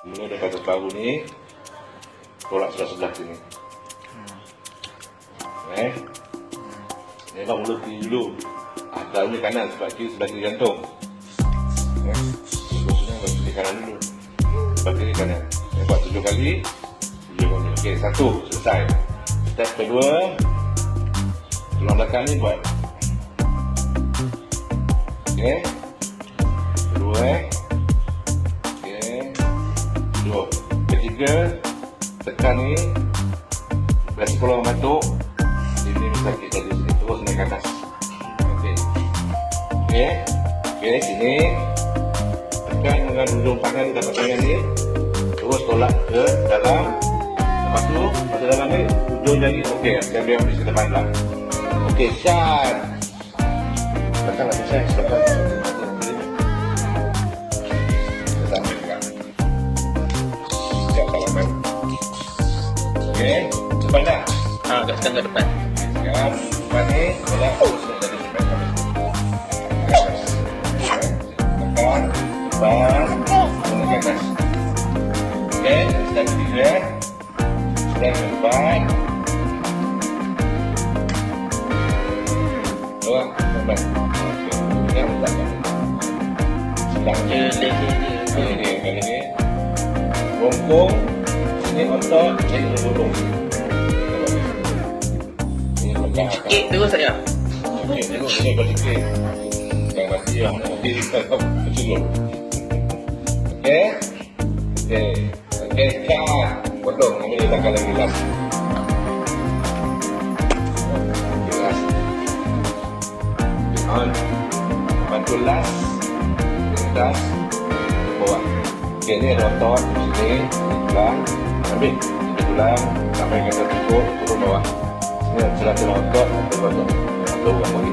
Mula daripada bahu ni tolak sebelah sini. Memang mula kiri dulu. Daunnya kanan sebab sebelah kiri jantung. Terus kiri kanan dulu. Sebelah kiri kanan. Buat 7 kali. 7 kali. Okey, 1 selesai. Step kedua, tulang belakang ni buat. Okey. Kedua. Okey. Dua. Ketiga, tekan ni. Belah sekolah batuk. Ini sakit dari sini terus naik ke atas. Okey. Okey. Okey, sini. Tekan dengan ujung tangan ni, dapat tangan ni. Terus tolak ke dalam. Lepas tu, masuk dalam ni, ujung jari. Okey, saya biar di depan lah. Okey, shot. Tekan lagi saya. Tekan. Sampai pegang. Siap salaman. Okey, depan dah. Sekarang ke depan. Sekarang depan ni, tolak terus dari depan. Tekan, depan, turun ke atas. Okey, step ketiga. Step keempat. Tolak, depan. Okey, ini letak. Sedang je. Kali ni. Rongkong, sini otot, sini burung. Sikit terus saya. Okey, tengok sini kau sikit. Jangan mati yang mati kecil. Okey. Okey. Okey, cut. Potong. Ambil takkan lagi last. Okey, last. On. Bantu last. Last. Bawah. Okey, ni ada otot di sini. Tulang. Ambil. Ini tulang. Sampai ke atas cukup. Turun bawah. Ini celah-celah otot. Otot. Otot. Otot.